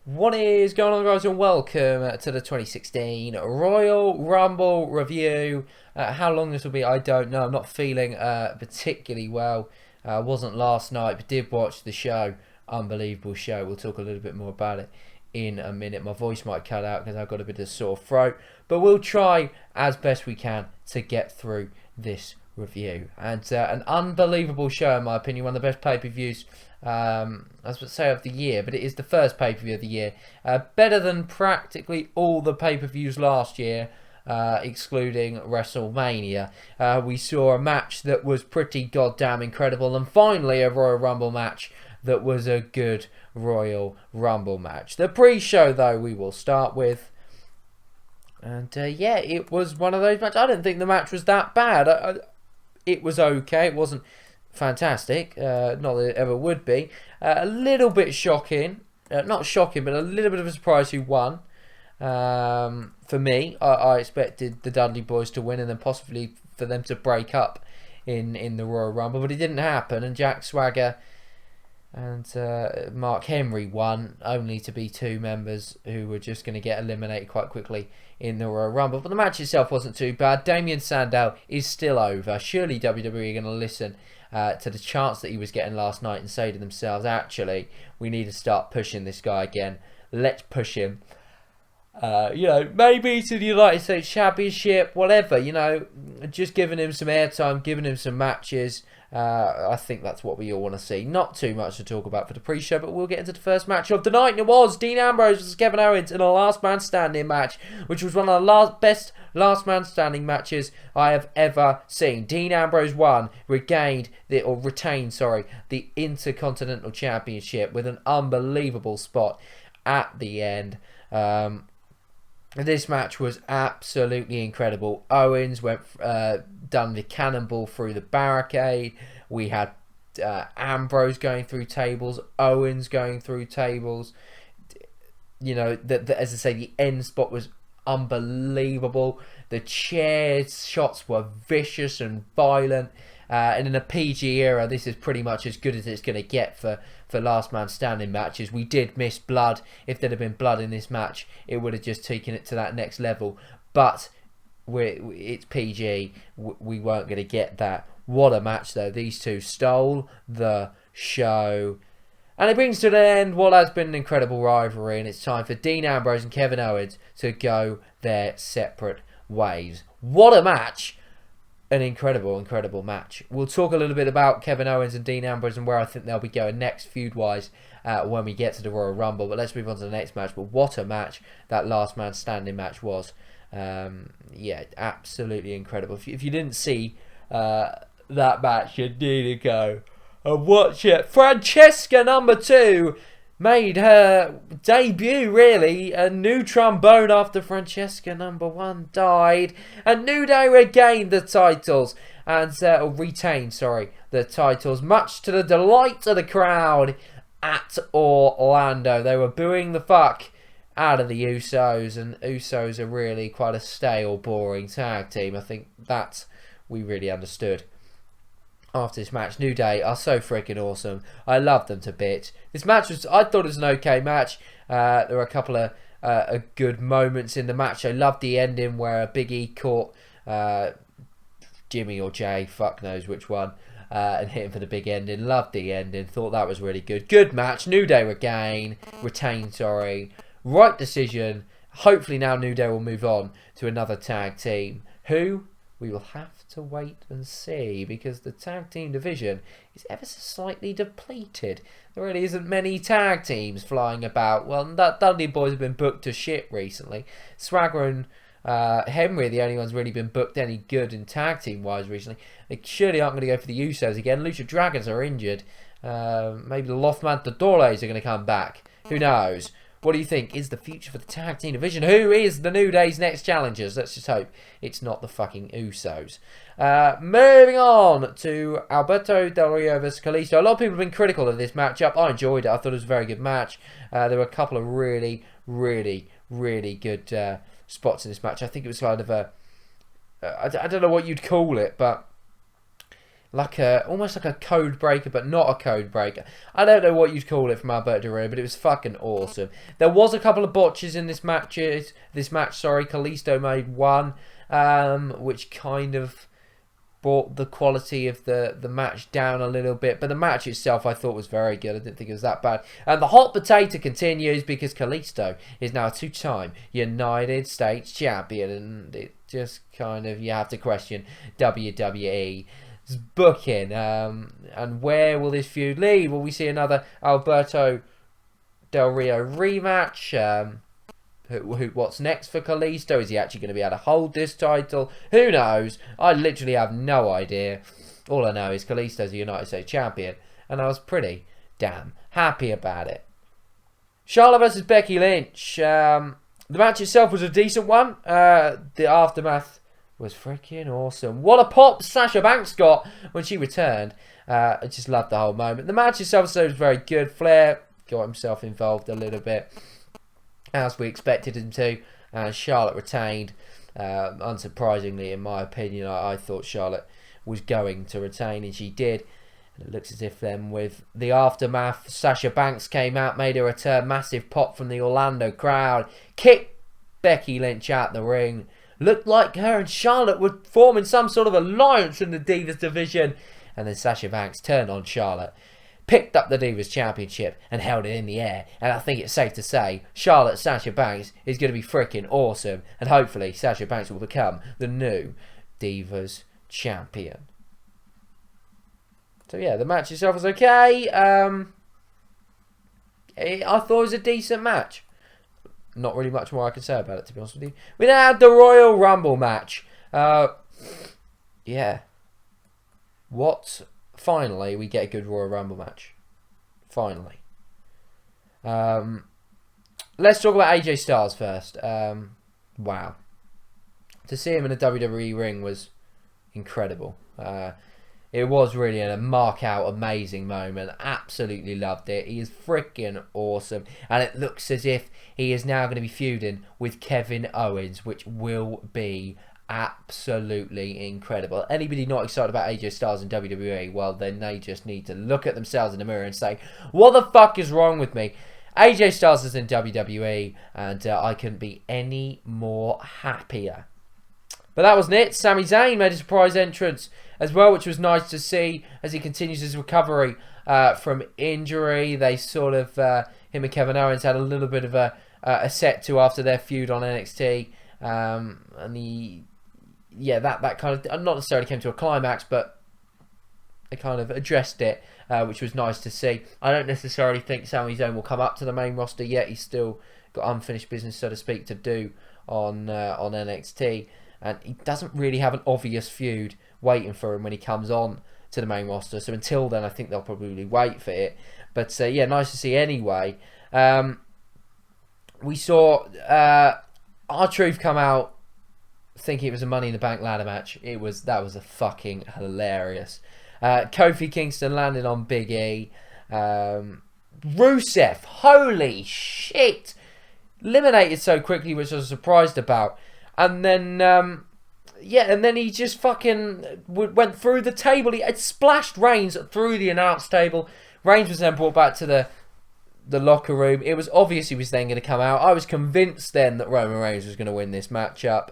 What is going on, guys, and welcome to the 2016 Royal Rumble review. How long this will be, I don't know. I'm not feeling particularly well. Wasn't last night, but did watch the show. Unbelievable show. We'll talk a little bit more about it in a minute. My voice might cut out because I've got a bit of a sore throat, but we'll try as best we can to get through this review. And an unbelievable show, in my opinion. One of the best pay-per-views, I was going to say of the year, but it is the first pay-per-view of the year. Better than practically all the pay-per-views last year, excluding WrestleMania. We saw a match that was pretty goddamn incredible, and finally a Royal Rumble match that was a good Royal Rumble match. The pre-show, though, we will start with. And yeah, it was one of those matches. I didn't think the match was that bad. It was okay. It wasn't fantastic. Not that it ever would be. A little bit shocking. Not shocking, but a little bit of a surprise who won. For me, I expected the Dudley Boys to win and then possibly for them to break up in the Royal Rumble. But it didn't happen. And Jack Swagger and Mark Henry won, only to be two members who were just going to get eliminated quite quickly in the Royal Rumble. But the match itself wasn't too bad. Damien Sandow is still over. Surely WWE are going to listen to the chants that he was getting last night and say to themselves, actually, we need to start pushing this guy again. Let's push him. Maybe to the United States Championship, whatever, just giving him some airtime, giving him some matches. I think that's what we all want to see. Not too much to talk about for the pre-show, but we'll get into the first match of the night. And it was Dean Ambrose versus Kevin Owens in a last man standing match, which was one of the best last man standing matches I have ever seen. Dean Ambrose retained the Intercontinental Championship with an unbelievable spot at the end. This match was absolutely incredible. Owens done the cannonball through the barricade. We had Ambrose going through tables, Owens going through tables. As I say, the end spot was unbelievable. The chair shots were vicious and violent. And in a PG era, this is pretty much as good as it's going to get for last man standing matches. We did miss blood. If there'd have been blood in this match, it would have just taken it to that next level. But it's PG. We weren't going to get that. What a match, though. These two stole the show. And it brings to the end what has been an incredible rivalry. And it's time for Dean Ambrose and Kevin Owens to go their separate ways. What a match. An incredible match. We'll talk a little bit about Kevin Owens and Dean Ambrose and where I think they'll be going next feud-wise when we get to the Royal Rumble. But let's move on to the next match. But what a match that last man standing match was. Yeah, absolutely incredible. If you didn't see that match, you need to go and watch it. Francesca number 2 made her debut, really. A new trombone after Francesca number 1 died. And New Day regained the titles. And retained the titles, much to the delight of the crowd at Orlando. They were booing the fuck out of the Usos. And Usos are really quite a stale, boring tag team. I think that we really understood after this match. New Day are so freaking awesome. I love them to bits. This match I thought it was an okay match. There were a couple of good moments in the match. I loved the ending where Big E caught Jimmy or Jay, fuck knows which one, and hit him for the big ending. Loved the ending. Thought that was really good. Good match. New Day retained. Right decision. Hopefully now New Day will move on to another tag team. Who? We will have to wait and see, because the tag team division is ever so slightly depleted. There really isn't many tag teams flying about. Well, Dudley Boys have been booked to shit recently. Swagger and Henry are the only ones really been booked any good in tag team wise recently. They surely aren't going to go for the Usos again. Lucha Dragons are injured. Maybe the Los Matadores are going to come back. Who knows? What do you think is the future for the tag team division? Who is the New Day's next challengers? Let's just hope it's not the fucking Usos. Moving on to Alberto Del Rio versus Kalisto. A lot of people have been critical of this matchup. I enjoyed it. I thought it was a very good match. There were a couple of really good spots in this match. I think it was kind of a... I don't know what you'd call it, but almost like a code breaker, but not a code breaker. I don't know what you'd call it from Alberto Del Rio, but it was fucking awesome. There was a couple of botches in this match. Kalisto made one, which kind of brought the quality of the match down a little bit. But the match itself I thought was very good. I didn't think it was that bad. And the hot potato continues because Kalisto is now a 2-time United States champion. And it just kind of, you have to question WWE booking, and where will this feud lead? Will we see another Alberto Del Rio rematch? What's next for Kalisto? Is he actually going to be able to hold this title? Who knows? I literally have no idea. All I know is Kalisto's a United States champion, and I was pretty damn happy about it. Charlotte versus Becky Lynch. The match itself was a decent one. The aftermath was freaking awesome. What a pop Sasha Banks got when she returned. I just loved the whole moment. The match itself was very good. Flair got himself involved a little bit, as we expected him to. Charlotte retained. Unsurprisingly, in my opinion, I thought Charlotte was going to retain, and she did. And it looks as if then with the aftermath, Sasha Banks came out, made her return. Massive pop from the Orlando crowd. Kicked Becky Lynch out the ring. Looked like her and Charlotte were forming some sort of alliance in the Divas division. And then Sasha Banks turned on Charlotte, picked up the Divas Championship and held it in the air. And I think it's safe to say Charlotte Sasha Banks is going to be freaking awesome. And hopefully Sasha Banks will become the new Divas Champion. So yeah, the match itself was okay. I thought it was a decent match. Not really much more I can say about it, to be honest with you. We now had the Royal Rumble match. Yeah. Finally, we get a good Royal Rumble match. Finally. Let's talk about AJ Styles first. Wow. To see him in a WWE ring was incredible. It was really a mark-out, amazing moment. Absolutely loved it. He is freaking awesome. And it looks as if he is now going to be feuding with Kevin Owens, which will be absolutely incredible. Anybody not excited about AJ Styles in WWE, well, then they just need to look at themselves in the mirror and say, what the fuck is wrong with me? AJ Styles is in WWE, and I couldn't be any more happier. But that wasn't it. Sami Zayn made a surprise entrance as well, which was nice to see as he continues his recovery from injury. They sort of, him and Kevin Owens had a little bit of a set to after their feud on NXT. And that kind of, not necessarily came to a climax, but they kind of addressed it, which was nice to see. I don't necessarily think Sami Zayn will come up to the main roster yet. He's still got unfinished business, so to speak, to do on NXT. And he doesn't really have an obvious feud waiting for him when he comes on to the main roster. So until then, I think they'll probably wait for it. But yeah, nice to see anyway. We saw R-Truth come out thinking it was a Money in the Bank ladder match. That was a fucking hilarious. Kofi Kingston landed on Big E. Rusev, holy shit, eliminated so quickly, which I was surprised about. And then, and then he just fucking went through the table. He had splashed Reigns through the announce table. Reigns was then brought back to the locker room. It was obvious he was then going to come out. I was convinced then that Roman Reigns was going to win this matchup.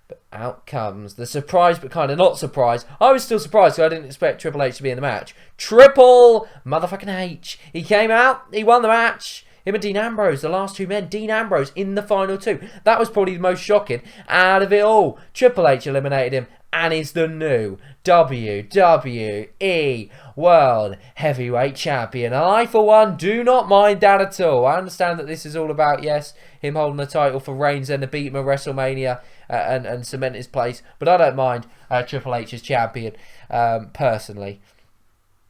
But out comes the surprise, but kind of not surprise. I was still surprised because I didn't expect Triple H to be in the match. Triple motherfucking H. He came out. He won the match. Him and Dean Ambrose, the last two men. Dean Ambrose in the final two. That was probably the most shocking out of it all. Triple H eliminated him and is the new WWE World Heavyweight Champion. And I, for one, do not mind that at all. I understand that this is all about, yes, him holding the title for Reigns and to beat him at WrestleMania and cement his place. But I don't mind Triple H as champion, personally.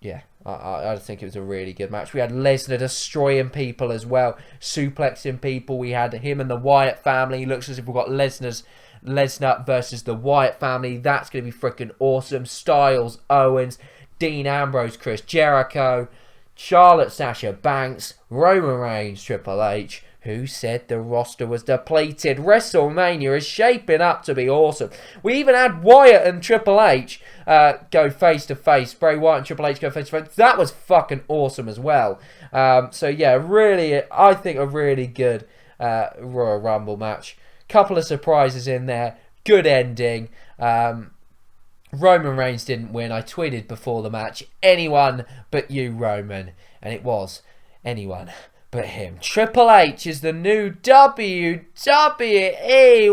Yeah. I think it was a really good match. We had Lesnar destroying people as well, suplexing people. We had him and the Wyatt family. Looks as if we've got Lesnar versus the Wyatt family. That's going to be freaking awesome. Styles, Owens, Dean Ambrose, Chris Jericho, Charlotte, Sasha Banks, Roman Reigns, Triple H. Who said the roster was depleted? WrestleMania is shaping up to be awesome. We even had Wyatt and Triple H go face to face. Bray Wyatt and Triple H go face to face. That was fucking awesome as well. So yeah, really, I think a really good Royal Rumble match. Couple of surprises in there. Good ending. Roman Reigns didn't win. I tweeted before the match, anyone but you, Roman. And it was anyone but him. Triple H is the new WWE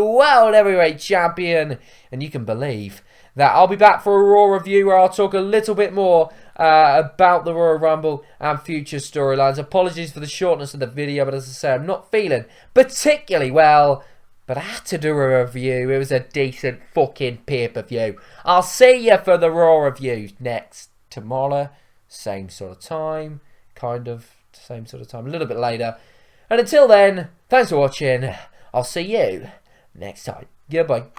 World Heavyweight Champion. And you can believe that. I'll be back for a Raw review where I'll talk a little bit more about the Royal Rumble and future storylines. Apologies for the shortness of the video, but as I say, I'm not feeling particularly well. But I had to do a review. It was a decent fucking pay-per-view. I'll see you for the Raw review next tomorrow. Same sort of time. Kind of same sort of time. A little bit later. And until then, thanks for watching. I'll see you next time. Goodbye.